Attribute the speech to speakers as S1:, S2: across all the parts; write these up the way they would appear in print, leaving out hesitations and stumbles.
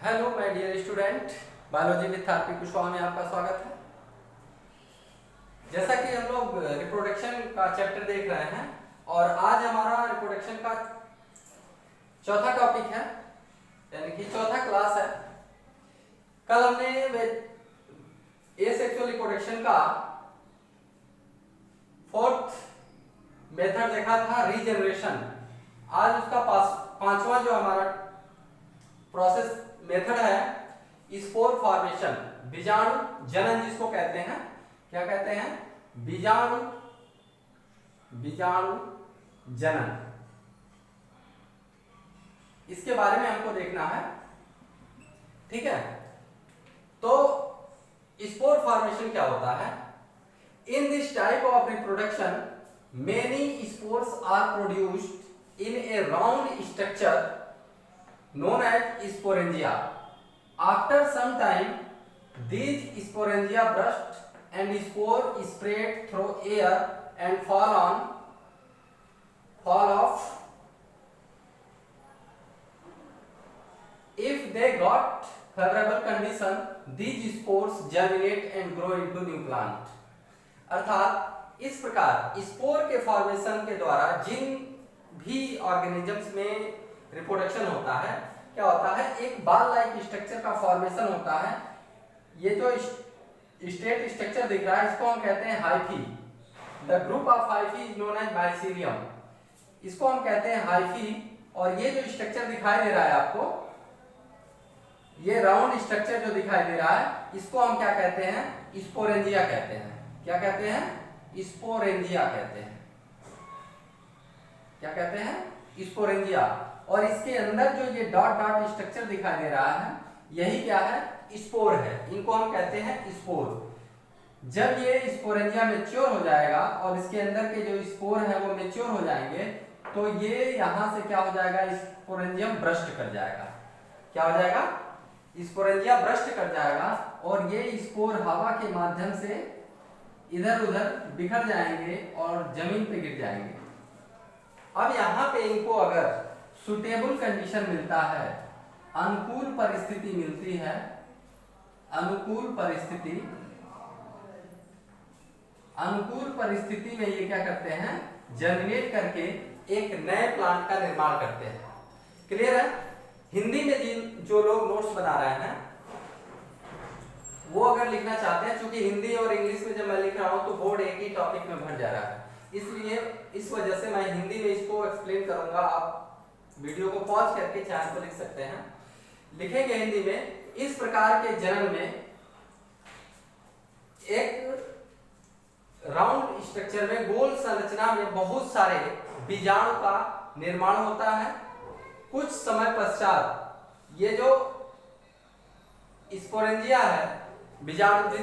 S1: Hello my dear student, biology with RP Kushwaha में आपका स्वागत है। जैसा कि हम लोग रिप्रोडक्शन का चैप्टर देख रहे हैं और आज हमारा रिप्रोडक्शन का चौथा टॉपिक है, यानी कि चौथा क्लास है। कल हमने एसेक्सुअल रिप्रोडक्शन का फोर्थ मेथड देखा था, रीजनरेशन। आज उसका पांचवा जो हमारा प्रोसेस मेथड है, स्पोर फॉर्मेशन, बीजाणु जनन जिसको कहते हैं। क्या कहते हैं? बीजाणु जनन। इसके बारे में हमको देखना है, ठीक है। तो स्पोर फॉर्मेशन क्या होता है? In this type of reproduction many spores are produced in a round structure known as sporangia. After some time, these sporangia burst and spore spread through air and fall off. If they got favorable condition, these spores germinate and grow into new plant. अर्थात इस प्रकार spore के formation के द्वारा जिन भी organisms में reproduction होता है, क्या होता है? एक बाल लाइक स्ट्रक्चर का फॉर्मेशन होता है। ये जो स्टेट स्ट्रक्चर दिख रहा है, इसको हम कहते हैं hyphae. The group of hyphae is known as mycelium. इसको हम कहते हैं हाइफी। और ये जो स्ट्रक्चर दिखाई दे रहा है आपको, ये राउंड स्ट्रक्चर जो दिखाई दे रहा है, इसको हम क्या कहते हैं? स्पोरेंजिया कहते हैं। क्या कहते हैं? स्पोरेंजिया कहते हैं। क्या कहते हैं? स्पोरेंजिया। और इसके अंदर जो ये डॉट डॉट स्ट्रक्चर दिखाई दे रहा है, यही क्या है? स्पोर है। इनको हम कहते हैं स्पोर। जब ये स्पोरेंजिया मैच्योर हो जाएगा और इसके अंदर के जो स्पोर है वो मैच्योर हो जाएंगे, तो ये यहां से क्या हो जाएगा? स्पोरेंजियम ब्रस्ट कर जाएगा। क्या हो जाएगा? स्पोरेंजिया ब्रस्ट कर जाएगा और ये स्पोर हवा के माध्यम से इधर उधर बिखर जाएंगे और जमीन पे गिर जाएंगे। अब यहाँ पे इनको अगर सुटेबल कंडीशन मिलता है, अनुकूल परिस्थिति मिलती है, अनुकूल परिस्थिति में ये क्या करते हैं? जर्मिनेट करके एक नए प्लांट का निर्माण करते हैं। क्लियर है? हिंदी में जो लोग नोट्स बना रहे हैं वो अगर लिखना चाहते हैं, क्योंकि हिंदी और इंग्लिश में जब मैं लिख रहा हूं तो बोर्ड एक ही टॉपिक में भर जा रहा है, इसलिए इस वजह से मैं हिंदी में इसको एक्सप्लेन करूंगा। आप वीडियो को पॉज करके चाहे तो लिख सकते हैं। लिखेंगे हिंदी में, इस प्रकार के जनन में एक राउंड स्ट्रक्चर में, गोल संरचना में बहुत सारे बीजाणु का निर्माण होता है। कुछ समय पश्चात ये जो स्पोरेंजिया है, बीजाणु,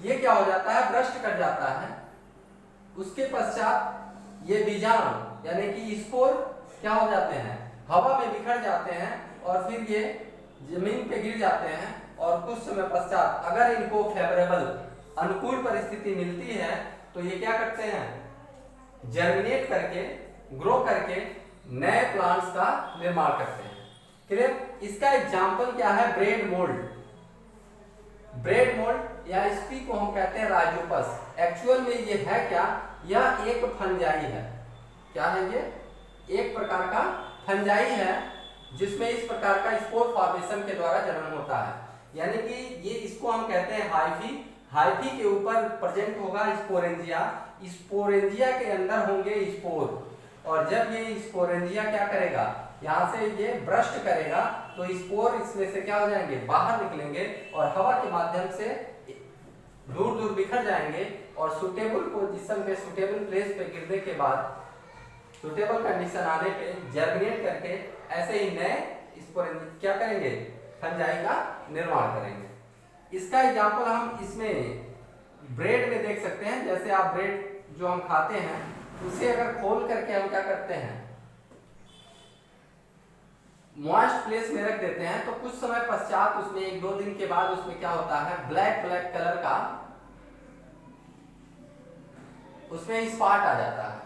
S1: ये क्या हो जाता है? ब्रस्ट कर जाता है। उसके पश्चात ये बीजाणु यानी कि स्पोर क्या हो जाते हैं? हवा में बिखर जाते हैं और फिर ये जमीन पे गिर जाते हैं। और कुछ समय पश्चात अगर इनको फेवरेबल, अनुकूल परिस्थिति मिलती है, तो ये क्या करते हैं? जर्मिनेट करके, ग्रो करके नए प्लांट्स का निर्माण करते हैं। क्लियर? इसका एग्जाम्पल क्या है? Bread mould. ब्रेड मोल्ड या इसी को हम कहते हैं राइजोपस। एक्चुअल में ये है क्या? यह एक फंजाई है। क्या है ये? एक प्रकार का फंजाई है जिसमें इस प्रकार का स्पोर फॉर्मेशन के द्वारा जन्म होता है। यानी कि ये, इसको हम कहते हैं हाइफी। हाइफी के ऊपर प्रेजेंट होगा स्पोरेंजिया। स्पोरेंजिया के अंदर होंगे स्पोर। और जब ये स्पोरेंजिया क्या करेगा? यहाँ से ये ब्रस्ट करेगा तो स्पोर इसमें से क्या हो जाएंगे? बाहर निकलेंगे और हवा के माध्यम से दूर दूर बिखर जाएंगे और सुटेबल पोजीशन पे, सुटेबल प्लेस पे गिरने के बाद, सुटेबल कंडीशन आने पे जर्मिनेट करके ऐसे ही नए स्पोरेंजिया क्या करेंगे? फंजाई का निर्माण करेंगे। इसका एग्जाम्पल हम इसमें ब्रेड में देख सकते हैं। जैसे आप ब्रेड जो हम खाते हैं, उसे अगर खोल करके हम क्या करते हैं? मॉइस्ट प्लेस में रख देते हैं, तो कुछ समय पश्चात उसमें 1-2 दिन के बाद उसमें क्या होता है? ब्लैक कलर का उसमें स्पॉट आ जाता है।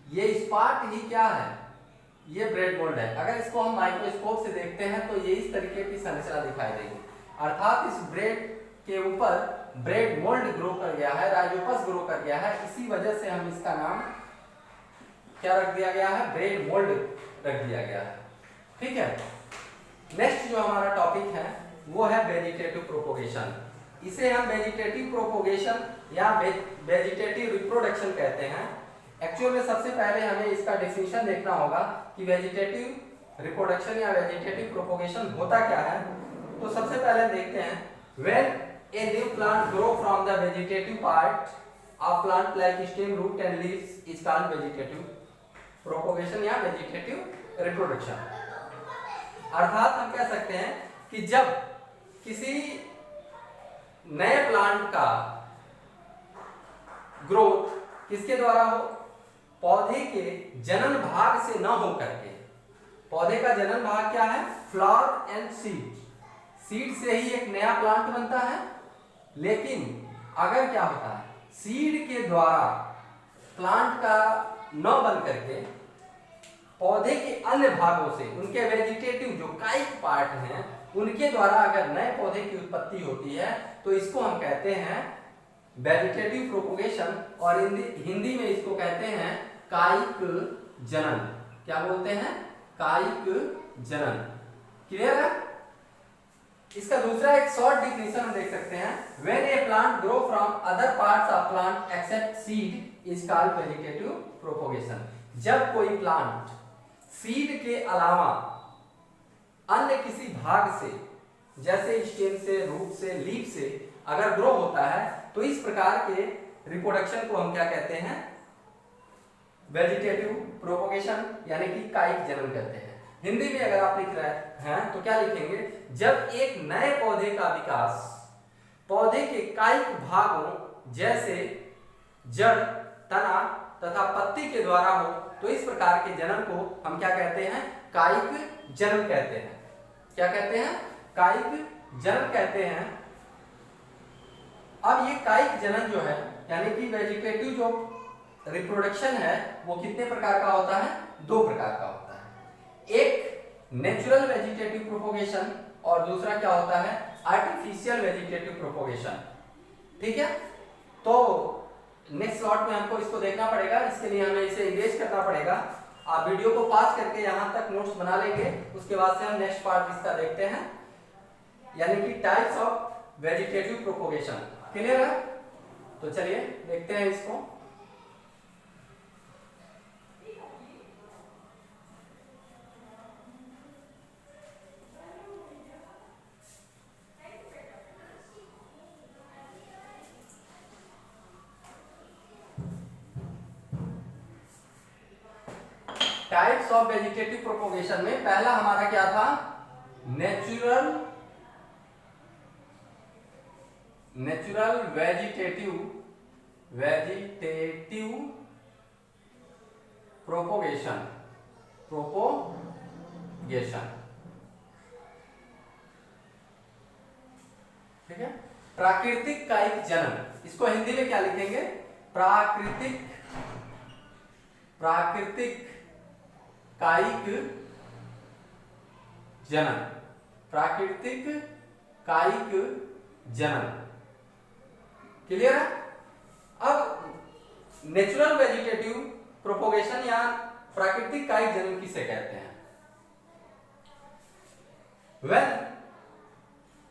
S1: ये स्पॉट ही क्या है? ये ब्रेड मोल्ड है। अगर इसको हम माइक्रोस्कोप से देखते हैं तो ये इस तरीके की संरचना दिखाई देगी, अर्थात इस ब्रेड के ऊपर ब्रेड मोल्ड ग्रो कर गया है, राइजोपस ग्रो कर गया है, इसी वजह से हम इसका नाम क्या रख दिया गया है, ब्रेड मोल्ड रख दिया गया है। ठीक है, नेक्स्ट जो हमारा टॉपिक है वो है वेजिटेटिव प्रोपोगेशन। इसे हम वेजिटेटिव प्रोपोगेशन या वेजिटेटिव रिप्रोडक्शन कहते हैं। एक्चुअल में सबसे पहले हमें इसका डेफिनेशन देखना होगा कि वेजिटेटिव रिप्रोडक्शन या वेजिटेटिव प्रोपोगेशन होता क्या है। तो सबसे पहले देखते हैं, when a new plant grow from the vegetative part of plant like stem, root and leaves is called vegetative propagation या वेजिटेटिव रिप्रोडक्शन। अर्थात हम कह सकते हैं कि जब किसी नए प्लांट का ग्रोथ किसके द्वारा हो, पौधे के जनन भाग से न हो करके। पौधे का जनन भाग क्या है, फ्लावर एंड सीड। सीड से ही एक नया प्लांट बनता है, लेकिन अगर क्या होता है, सीड के द्वारा प्लांट का न बन करके पौधे के अन्य भागों से, उनके वेजिटेटिव जो काइक पार्ट हैं उनके द्वारा अगर नए पौधे की उत्पत्ति होती है तो इसको हम कहते हैं वेजिटेटिव प्रोपोगेशन, और हिंदी में इसको कहते हैं कायिक जनन। क्या बोलते हैं, कायिक जनन। क्लियर है। इसका दूसरा एक शॉर्ट डिफिनेशन हम देख सकते हैं, when a plant grow from other parts of plant except seed is called vegetative propagation. जब कोई प्लांट सीड के अलावा अन्य किसी भाग से, जैसे स्टेम से, रूट से, लीफ से अगर ग्रो होता है तो इस प्रकार के रिप्रोडक्शन को हम क्या कहते हैं, वेजिटेटिव प्रोपोगेशन यानी कि कायिक जनन कहते हैं। हिंदी में अगर आप लिख रहे हैं तो क्या लिखेंगे, जब एक नए पौधे का विकास पौधे के कायिक भागों जैसे जड़, तना तथा पत्ती के द्वारा हो तो इस प्रकार के जनन को हम क्या कहते हैं, कायिक जनन कहते हैं। क्या कहते हैं, कायिक जनन कहते हैं। अब ये कायिक जनन जो है यानी कि वेजिटेटिव जो रिप्रोडक्शन है वो कितने प्रकार का होता है, दो प्रकार का होता है। एक नेचुरल वेजिटेटिव प्रोपोगेशन और दूसरा क्या होता है, आर्टिफिशियल वेजिटेटिव प्रोपोगेशन। ठीक है, तो नेक्स्ट स्लॉट में हमको इसको देखना पड़ेगा, इसके लिए हमें इसे इरेज करना पड़ेगा। आप वीडियो को पॉज करके यहाँ तक नोट्स बना लेंगे, उसके बाद से हम नेक्स्ट पार्ट इसका देखते हैं, यानी कि types of vegetative propagation. Clear है, तो चलिए देखते हैं इसको। टाइप्स ऑफ वेजिटेटिव प्रोपोगेशन में पहला हमारा क्या था, नेचुरल वेजिटेटिव प्रोपोगेशन। ठीक है, प्राकृतिक कायिक जनन, इसको हिंदी में क्या लिखेंगे, प्राकृतिक कायिक जनन। प्राकृतिक कायिक जनन। क्लियर है। अब नेचुरल वेजिटेटिव प्रोपोगेशन या प्राकृतिक कायिक जनन किसे कहते हैं, when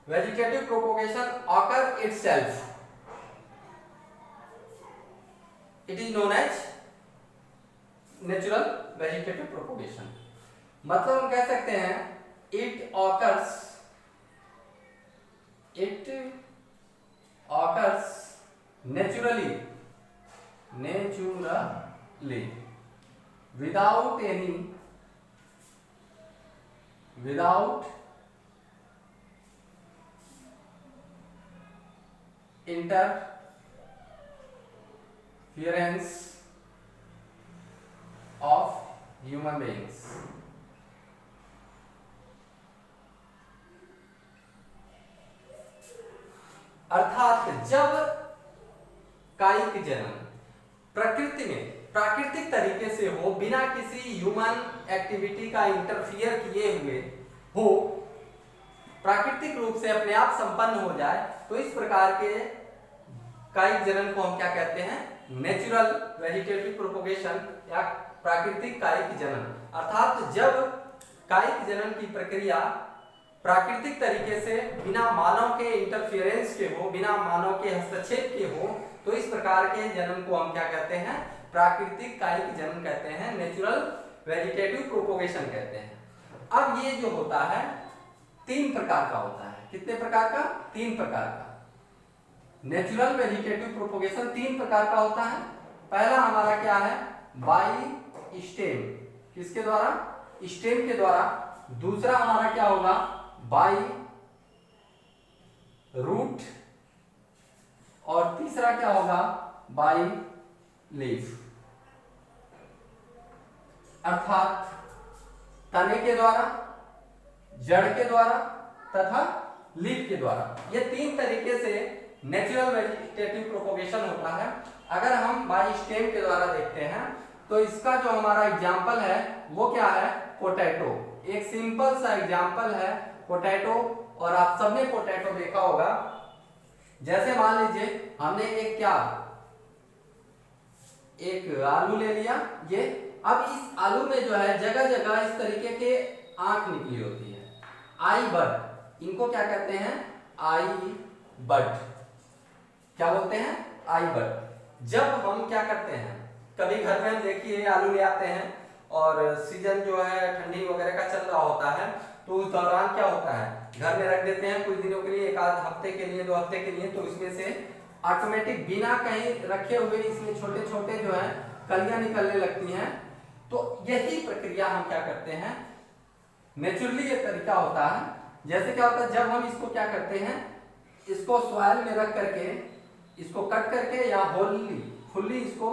S1: vegetative propagation occur itself, it is known as natural vegetative propagation. मतलब हम कह सकते हैं it occurs naturally without interference of human beings। अर्थात जब कायिक जनन प्रकृति में प्राकृतिक तरीके से हो, बिना किसी ह्यूमन एक्टिविटी का इंटरफियर किए हुए हो, प्राकृतिक रूप से अपने आप संपन्न हो जाए, तो इस प्रकार के कायिक जनन को हम क्या कहते हैं? नेचुरल वेजिटेटिव प्रोपोगेशन या प्राकृतिक कायिक जनन। अर्थात जब कायिक जनन की प्रक्रिया प्राकृतिक तरीके से बिना मानव के इंटरफेरेंस के हो, बिना मानव के हस्तक्षेप के हो, तो इस प्रकार के जनन को हम क्या कहते हैं? प्राकृतिक कायिक जनन कहते हैं, नेचुरल वेजिटेटिव प्रोपोगेशन कहते हैं। अब ये जो होता है 3 प्रकार का होता है। कितने प्रकार का? 3 प्रकार का। नेचुरल वेजिटेटिव प्रोपोगेशन 3 प्रकार का होता है। पहला हमारा क्या है? बाई स्टेम, किसके द्वारा? स्टेम के द्वारा। दूसरा हमारा क्या होगा? बाई रूट, और तीसरा क्या होगा? बाई लीफ, अर्थात तने के द्वारा, जड़ के द्वारा तथा लीफ के द्वारा। ये 3 तरीके से नेचुरल वेजिटेटिव प्रोपोगेशन होता है। अगर हम बाई स्टेम के द्वारा देखते हैं तो इसका जो हमारा एग्जाम्पल है वो क्या है? पोटैटो। एक सिंपल सा एग्जाम्पल है पोटैटो, और आप सबने पोटैटो देखा होगा। जैसे मान लीजिए हमने एक आलू ले लिया, ये अब इस आलू में जो है जगह जगह इस तरीके के आंख निकली होती है, आई बड। इनको क्या कहते हैं? आई बड। क्या बोलते हैं? आई बड। जब हम क्या करते हैं, कभी घर में हम देखिए आलू ले आते हैं और सीजन जो है ठंडी वगैरह का चल रहा होता है, तो उस दौरान क्या होता है, घर में रख देते हैं कुछ दिनों के लिए, 1 हफ्ते के लिए, 2 हफ्ते के लिए, तो इसमें से ऑटोमेटिक बिना कहीं रखे हुए इसमें छोटे छोटे जो है कलियां निकलने लगती हैं। तो यही प्रक्रिया हम क्या करते हैं? नेचुरली ये तरीका होता है। जैसे क्या होता है, जब हम इसको क्या करते हैं, इसको सॉइल में रख करके, इसको कट करके या फुल्ली इसको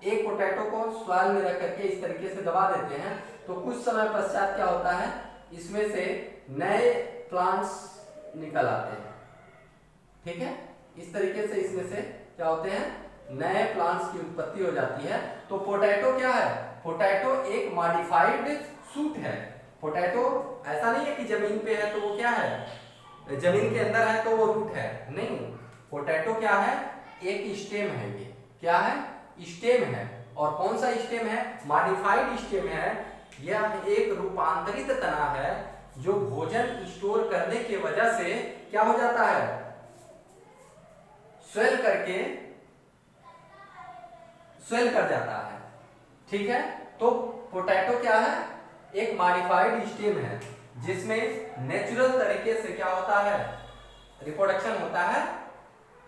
S1: एक पोटैटो को सॉइल में रख करके इस तरीके से दबा देते हैं, तो कुछ समय पश्चात क्या होता है, इसमें से नए प्लांट्स निकल आते हैं। ठीक है, इस तरीके से इसमें से क्या होते हैं? नए प्लांट्स की उत्पत्ति हो जाती है। तो पोटैटो क्या है? पोटैटो एक मॉडिफाइड शूट है। पोटैटो ऐसा नहीं है कि जमीन पे है तो वो क्या है, जमीन के अंदर है तो वो रूट है, नहीं। पोटैटो क्या है? एक स्टेम है। ये क्या है? स्टेम है। और कौन सा स्टेम है? मॉडिफाइड स्टेम है। यह एक रूपांतरित तना है जो भोजन स्टोर करने की वजह से क्या हो जाता है? स्वेल कर जाता है। ठीक है, तो पोटैटो क्या है? एक मॉडिफाइड स्टेम है जिसमें नेचुरल तरीके से क्या होता है? रिप्रोडक्शन होता है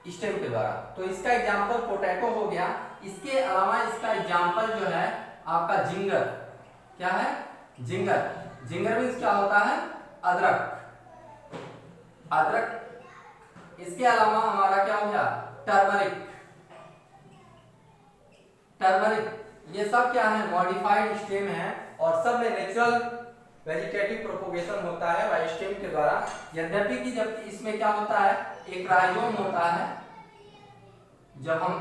S1: स्टेम के द्वारा। तो इसका एग्जांपल पोटैटो हो गया। इसके अलावा इसका एग्जांपल जो है आपका जिंगर। क्या है? जिंगर। जिंगर मीन्स क्या होता है? अदरक। अदरक। इसके अलावा हमारा क्या हो गया? टर्मरिक। टर्मरिक। ये सब क्या है? मॉडिफाइड स्टेम है, और सब में नेचुरल वेजिटेटिव प्रोपोगेशन होता है बाय स्टेम के द्वारा। यद्यपि कि जब इसमें क्या होता है, एक राइजोम होता है। जब हम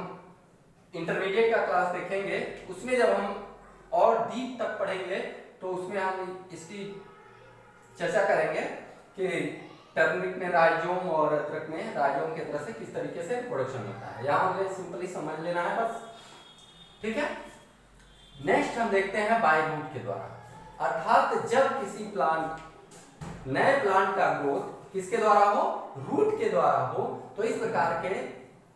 S1: इंटरमीडिएट का क्लास देखेंगे उसमें जब हम और डीप तक पढ़ेंगे तो उसमें हम इसकी चर्चा करेंगे कि टर्मरिक में राइजोम और अदरक में राइजोम की तरह से किस तरीके से प्रोडक्शन होता है। यहाँ हमें सिंपली समझ लेना है बस। ठीक है, नेक्स्ट हम देखते हैं बाय रूट के द्वारा। अर्थात जब किसी नए प्लांट का ग्रोथ किसके द्वारा हो? रूट के द्वारा हो, तो इस प्रकार के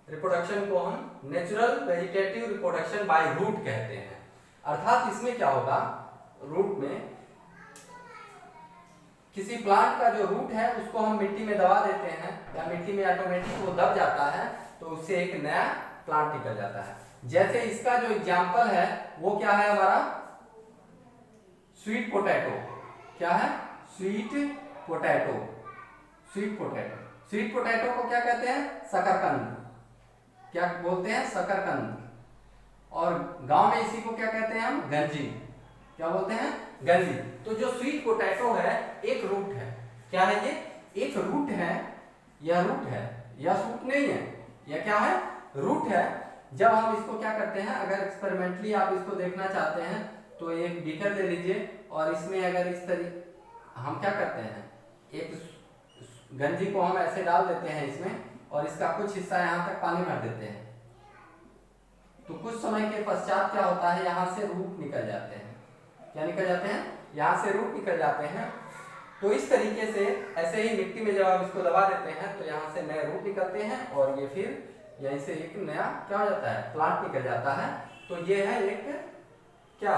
S1: रिप्रोडक्शन को हम natural vegetative reproduction by root कहते हैं। अर्थात इसमें क्या होगा, रूट में किसी प्लांट का जो रूट है उसको हम मिट्टी में दबा देते हैं या मिट्टी में ऑटोमेटिक वो दब जाता है, तो उससे एक नया प्लांट निकल जाता है। जैसे इसका जो एग्जाम्पल है वो क्या है हमारा? Sweet potato. क्या है? Sweet potato. Sweet potato. Sweet potato को क्या कहते हैं? शकरकंद। क्या बोलते हैं? शकरकंद। और गांव में इसी को क्या कहते हैं हम? गंजी। क्या बोलते हैं? गंजी। तो जो स्वीट पोटैटो है एक रूट है। क्या है ये? एक रूट है। यह रूट है, यह सूट नहीं है। यह क्या है? रूट है। जब हम इसको क्या करते हैं, अगर एक्सपेरिमेंटली आप इसको देखना चाहते हैं तो एक बीकर ले लीजिए और इसमें अगर इस तरीके हम क्या करते हैं, एक गंजी को हम ऐसे डाल देते हैं इसमें और इसका कुछ हिस्सा यहाँ तक पानी भर देते हैं, तो कुछ समय के पश्चात क्या होता है, यहाँ से रूट निकल जाते हैं। क्या निकल जाते हैं, यहाँ से रूट निकल जाते हैं। तो इस तरीके से ऐसे ही मिट्टी में जब आप इसको दबा देते हैं तो यहाँ से नए रूट निकलते हैं और ये फिर यहीं से एक नया क्या हो जाता है, प्लांट निकल जाता है। तो ये है एक क्या,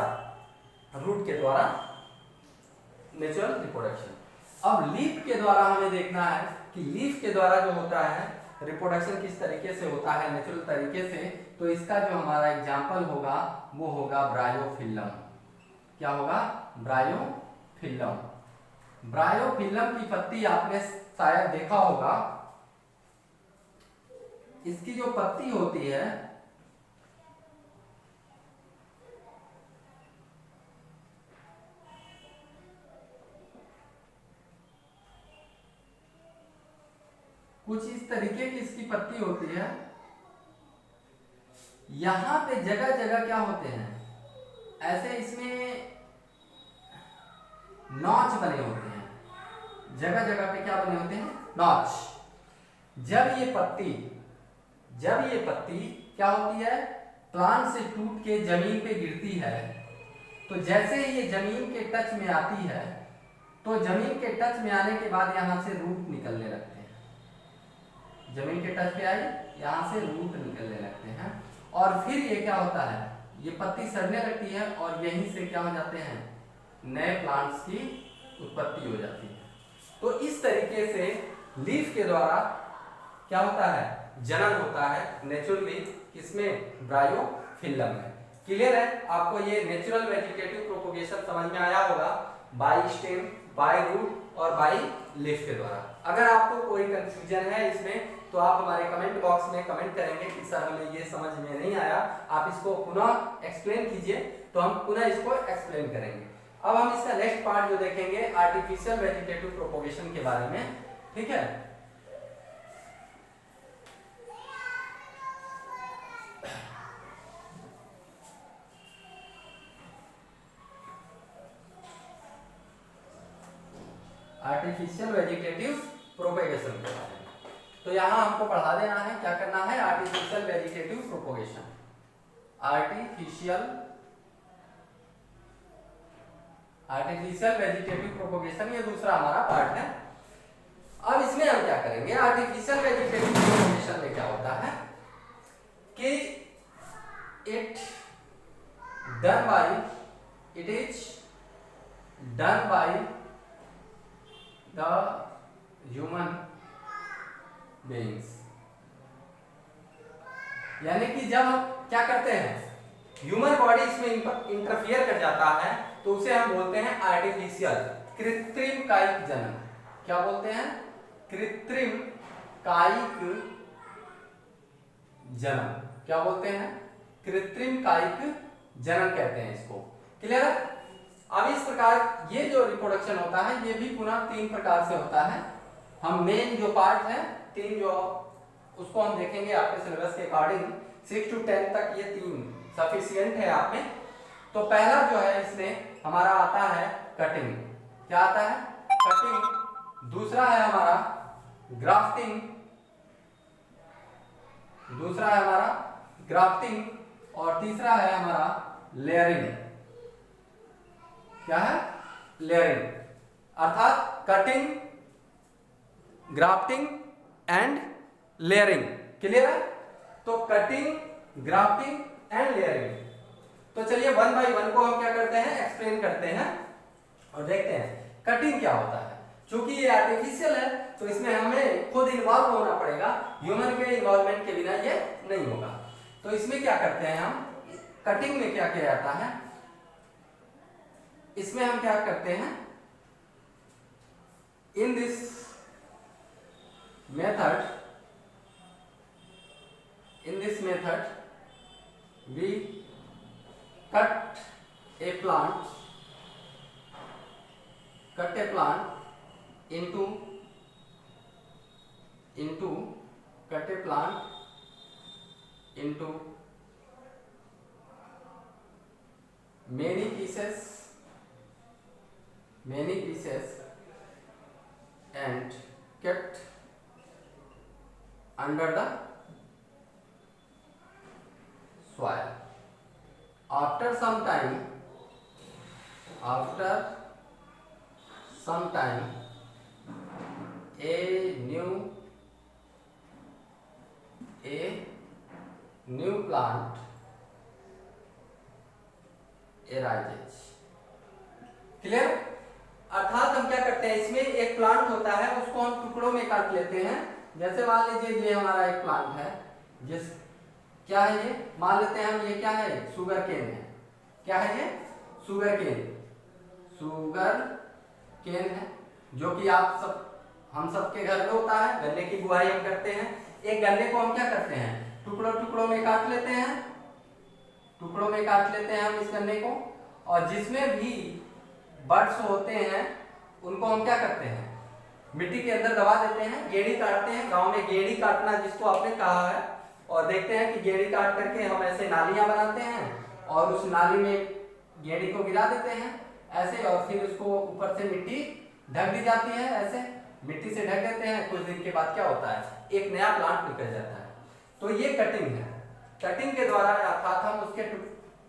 S1: रूट के द्वारा नेचुरल रिप्रोडक्शन। अब लीफ के द्वारा हमें देखना है कि लीफ के द्वारा जो होता है रिप्रोडक्शन किस तरीके से होता है नेचुरल तरीके से। तो इसका जो हमारा एग्जाम्पल होगा वो होगा ब्रायोफिल्लम। क्या होगा, ब्रायोफिल्लम। ब्रायोफिल्लम की पत्ती आपने शायद देखा होगा, इसकी जो पत्ती होती है कुछ इस तरीके की इसकी पत्ती होती है। यहां पे जगह जगह क्या होते हैं, ऐसे इसमें नॉच बने होते हैं, जगह जगह पे क्या बने होते हैं, नॉच। जब ये पत्ती क्या होती है, प्लांट से टूट के जमीन पे गिरती है, तो जैसे ही ये जमीन के टच में आती है तो जमीन के टच में आने के बाद यहां से रूट निकलने लगते हैं। जमीन के टच पे आई, यहां से रूट निकलने लगते हैं और फिर ये क्या होता है, ये पत्ती सड़ने लगती है और यहीं से क्या हो जाते हैं, नए प्लांट्स की उत्पत्ति हो जाती है। तो इस तरीके से लीफ के द्वारा क्या होता है, जनन होता है नेचुरली, किसमें, ब्रायोफिल्लम में। क्लियर है आपको, ये नेचुरल वेजिटेटिव प्रोपोगेशन समझ में आया होगा, बाय स्टेम, बाय रूट और बाय लीफ के द्वारा। अगर आपको कोई कंफ्यूजन है इसमें तो आप हमारे कमेंट बॉक्स में कमेंट करेंगे कि सर हमें ये समझ में नहीं आया, आप इसको पुनः एक्सप्लेन कीजिए, तो हम पुनः इसको एक्सप्लेन करेंगे। अब हम इसका नेक्स्ट पार्ट जो देखेंगे आर्टिफिशियल वेजिटेटिव प्रोपोगेशन के बारे में, ठीक है। आर्टिफिशियल वेजिटेटिव प्रोपेगेशन के बारे में तो यहां हमको पढ़ा देना है, क्या करना है, artificial vegetative propagation. Artificial vegetative propagation ये दूसरा हमारा पार्ट है। अब इसमें हम क्या करेंगे, आर्टिफिशियल वेजिटेटिव प्रोपोगेशन में क्या होता है कि it is done by the human beings. यानी कि जब हम क्या करते हैं, ह्यूमन बॉडी इसमें इंटरफियर कर जाता है तो उसे हम बोलते हैं आर्टिफिशियल, कृत्रिम कायिक जनन। क्या बोलते हैं, कृत्रिम कायिक जनन। क्या बोलते हैं, कृत्रिम कायिक जनन कहते हैं इसको। क्लियर है। अब इस प्रकार ये जो रिप्रोडक्शन होता है ये भी पुनः 3 प्रकार से होता है। हम मेन जो पार्ट है 3 जो उसको हम देखेंगे आपके सिलेबस के अकॉर्डिंग, 6 to 10 तक ये 3 सफिशिएंट है आप में। तो पहला जो है इसमें हमारा आता है कटिंग। क्या आता है, कटिंग। दूसरा है हमारा ग्राफ्टिंग, और तीसरा है हमारा लेयरिंग। क्या है, लेयरिंग, अर्थात cutting, grafting and layering. Clear है। तो कटिंग, ग्राफ्टिंग एंड लेयरिंग। तो चलिए 1 by 1 को हम क्या करते हैं, एक्सप्लेन करते हैं और देखते हैं कटिंग क्या होता है। क्योंकि ये आर्टिफिशियल है तो इसमें हमें खुद इन्वॉल्व होना पड़ेगा, ह्यूमन के इन्वॉल्वमेंट के बिना ये नहीं होगा। तो इसमें क्या करते हैं हम, कटिंग में क्या किया जाता है, इसमें हम क्या करते हैं, in this method we cut a plant into many pieces and kept under the soil. After some time a new plant arises. Clear? अर्थात हम क्या करते हैं, इसमें एक प्लांट होता है, उसको हम टुकड़ों में काट लेते हैं। जैसे मान लीजिए ये हमारा एक प्लांट है, जिस क्या है ये, मान लेते हैं हम, ये क्या है, शुगर केन है। क्या है ये? शुगर केन है, जो कि हम सबके घर में होता है। गन्ने की बुआई हम करते हैं। एक गन्ने को हम क्या करते हैं, टुकड़ों में काट लेते हैं, हम इस गन्ने को। और जिसमें भी बड्स होते हैं उनको हम क्या करते हैं, मिट्टी के अंदर दबा देते हैं, गेड़ी काटते हैं। गांव में गेड़ी काटना जिसको आपने कहा है, और देखते हैं कि गेड़ी काट करके हम ऐसे नालियां बनाते हैं और उस नाली में गेड़ी को गिरा देते हैं ऐसे, और फिर उसको ऊपर से मिट्टी ढक दी जाती है। ऐसे मिट्टी से ढक देते हैं। कुछ दिन के बाद क्या होता है, एक नया प्लांट निकल जाता है। तो ये कटिंग है। कटिंग के द्वारा अर्थात हम उसके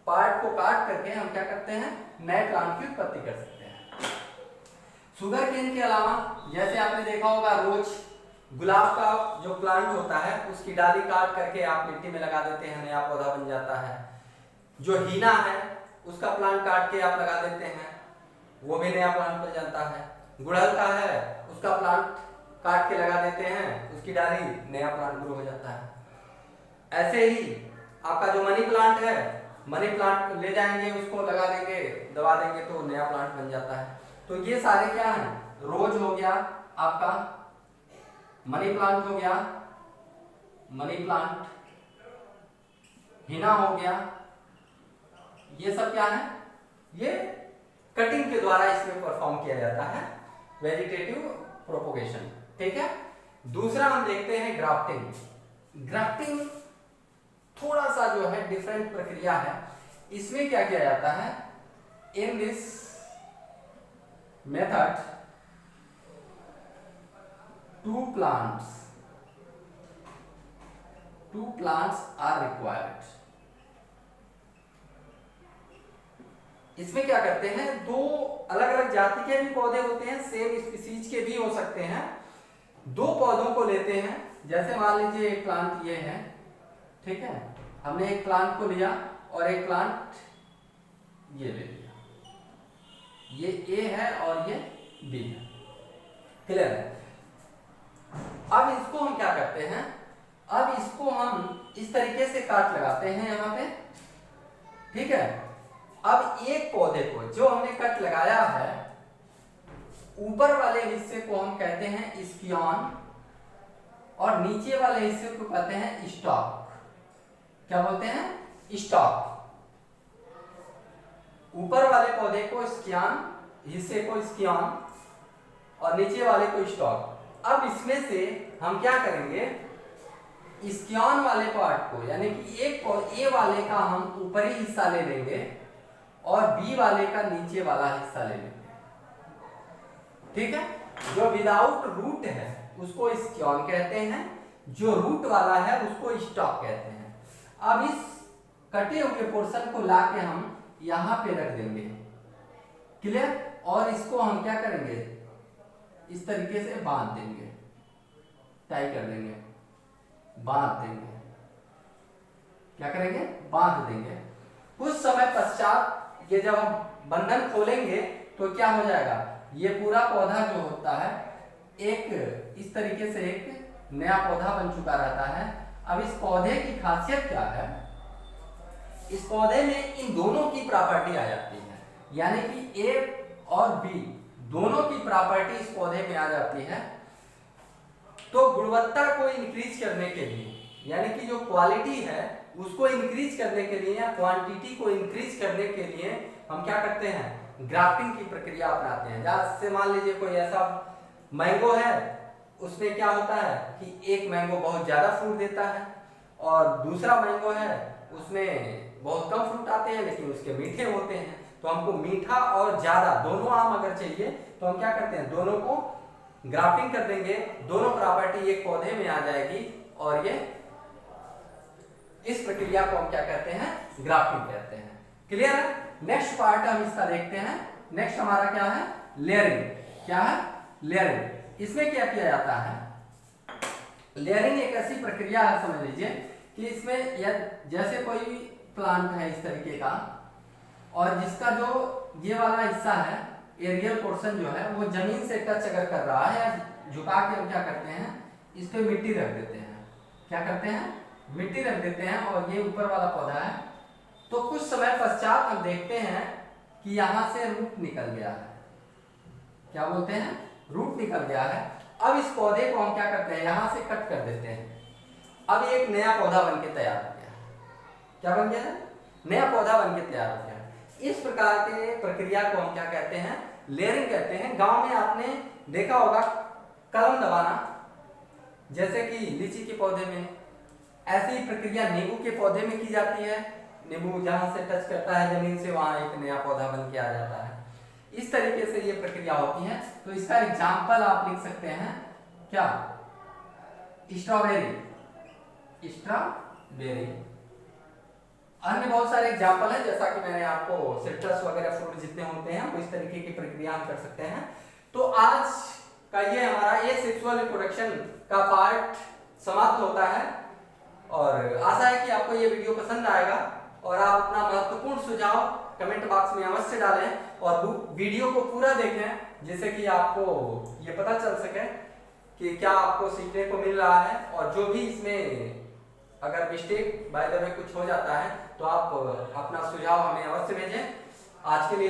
S1: पार्ट को काट करके हम क्या करते हैं, नए प्लांट की उत्पत्ति कर सकते हैं। शुगर केन के अलावा जैसे आपने देखा होगा, रोज गुलाब का जो प्लांट होता है उसकी डाली काट करके आप मिट्टी में लगा देते हैं, नया पौधा बन जाता है। जो हीना है उसका प्लांट काट के आप लगा देते हैं, वो भी नया प्लांट बन जाता है। गुड़हल का है, उसका प्लांट काट के लगा देते हैं, उसकी डाली नया प्लांट ग्रो हो जाता है। ऐसे ही आपका जो मनी प्लांट है, मनी प्लांट ले जाएंगे, उसको लगा देंगे, दबा देंगे तो नया प्लांट बन जाता है। तो ये सारे क्या है, रोज हो गया आपका, मनी प्लांट हो गया, मनी प्लांट, हिना हो गया, ये सब क्या है, ये कटिंग के द्वारा इसमें परफॉर्म किया जाता है, वेजिटेटिव प्रोपोगेशन। ठीक है। दूसरा हम देखते हैं ग्राफ्टिंग। ग्राफ्टिंग थोड़ा सा जो है डिफरेंट प्रक्रिया है। इसमें क्या किया जाता है, in this method two plants are required। इसमें क्या करते हैं, दो अलग अलग जाति के भी पौधे होते हैं, सेम स्पीसीज के भी हो सकते हैं। दो पौधों को लेते हैं, जैसे मान लीजिए एक प्लांट ये है, ठीक है, हमने एक प्लांट को लिया और एक प्लांट ये ले लिया, ये ए है और ये बी है। क्लियर है। अब इसको हम क्या करते हैं, अब इसको हम इस तरीके से काट लगाते हैं यहाँ पे। ठीक है। अब एक पौधे को जो हमने कट लगाया है, ऊपर वाले हिस्से को हम कहते हैं स्कियॉन और नीचे वाले हिस्से को कहते हैं स्टॉक। क्या बोलते हैं, स्टॉक। ऊपर वाले पौधे को स्कियॉन, हिस्से को स्कियॉन और नीचे वाले को स्टॉक। अब इसमें से हम क्या करेंगे, स्कियॉन वाले पार्ट को, यानी कि एक ए वाले का हम ऊपरी हिस्सा ले लेंगे और बी वाले का नीचे वाला हिस्सा ले लेंगे। ठीक है। जो विदाउट रूट है उसको स्कियॉन कहते हैं, जो रूट वाला है उसको स्टॉक कहते हैं। अब इस कटे हुए पोर्शन को लाके हम यहां पे रख देंगे। क्लियर। और इसको हम क्या करेंगे, इस तरीके से बांध देंगे, टाई कर देंगे, बांध देंगे। क्या करेंगे, बांध देंगे। कुछ समय पश्चात ये जब हम बंधन खोलेंगे तो क्या हो जाएगा, ये पूरा पौधा जो होता है एक इस तरीके से एक नया पौधा बन चुका रहता है। अब इस पौधे की खासियत क्या है, इस पौधे में इन दोनों की प्रॉपर्टी आ जाती है, यानी कि ए और बी दोनों की प्रॉपर्टी इस पौधे में आ जाती है। तो गुणवत्ता को इंक्रीज करने के लिए, यानी कि जो क्वालिटी है उसको इंक्रीज करने के लिए या क्वांटिटी को इंक्रीज करने के लिए हम क्या करते हैं, ग्राफ्टिंग की प्रक्रिया अपनाते हैं। जैसे मान लीजिए कोई ऐसा मैंगो है, उसमें क्या होता है कि एक मैंगो बहुत ज्यादा फ्रूट देता है और दूसरा मैंगो है उसमें बहुत कम फ्रूट आते हैं लेकिन उसके मीठे होते हैं। तो हमको मीठा और ज्यादा दोनों आम अगर चाहिए तो हम क्या करते हैं, दोनों को ग्राफ्टिंग कर देंगे, दोनों प्रॉपर्टी एक पौधे में आ जाएगी और ये इस प्रक्रिया को हम क्या कहते हैं, ग्राफ्टिंग कहते हैं। क्लियर है? नेक्स्ट पार्ट हम इसका देखते हैं। नेक्स्ट हमारा क्या है, लेयरिंग। क्या है, लेयरिंग। इसमें क्या किया जाता है, लेयरिंग एक ऐसी प्रक्रिया है, समझ लीजिए कि इसमें जैसे कोई प्लांट है इस तरीके का और जिसका जो ये वाला हिस्सा है, एरियल पोर्शन जो है वो जमीन से टच अगर कर रहा है या झुका के हम क्या करते हैं, इस पे मिट्टी रख देते हैं। क्या करते हैं, मिट्टी रख देते हैं और ये ऊपर वाला पौधा है। तो कुछ समय पश्चात हम देखते हैं कि यहाँ से रूट निकल गया है। क्या बोलते हैं, रूट निकल गया है। अब इस पौधे को हम क्या करते हैं, यहाँ से कट कर देते हैं। अब एक नया पौधा बन के तैयार हो गया। क्या बन गया है, नया पौधा बन के तैयार हो गया। इस प्रकार के प्रक्रिया को हम क्या कहते हैं, लेयरिंग कहते हैं। गांव में आपने देखा होगा कलम दबाना, जैसे कि लीची के पौधे में। ऐसी प्रक्रिया नींबू के पौधे में की जाती है। नींबू जहां से टच करता है जमीन से, वहां एक नया पौधा बन के आ जाता है। इस तरीके से ये प्रक्रिया होती है। तो इसका एग्जाम्पल आप लिख सकते हैं, क्या, स्ट्रॉबेरी। स्ट्रॉबेरी। अन्य बहुत सारे एग्जाम्पल हैं, जैसा कि मैंने आपको सिट्रस वगैरह फ्रूट जितने होते हैं वो इस तरीके की प्रक्रिया हम कर सकते हैं। तो आज का ये हमारा ये सेक्सुअल रिप्रोडक्शन का पार्ट समाप्त होता है और आशा है कि आपको ये वीडियो पसंद आएगा और आप अपना महत्वपूर्ण सुझाव कमेंट बॉक्स में अवश्य डालें और वीडियो को पूरा देखें, जिससे कि आपको ये पता चल सके कि क्या आपको सीखने को मिल रहा है। और जो भी इसमें अगर मिस्टेक बाय द वे कुछ हो जाता है तो आप अपना सुझाव हमें अवश्य भेजें। आज के लिए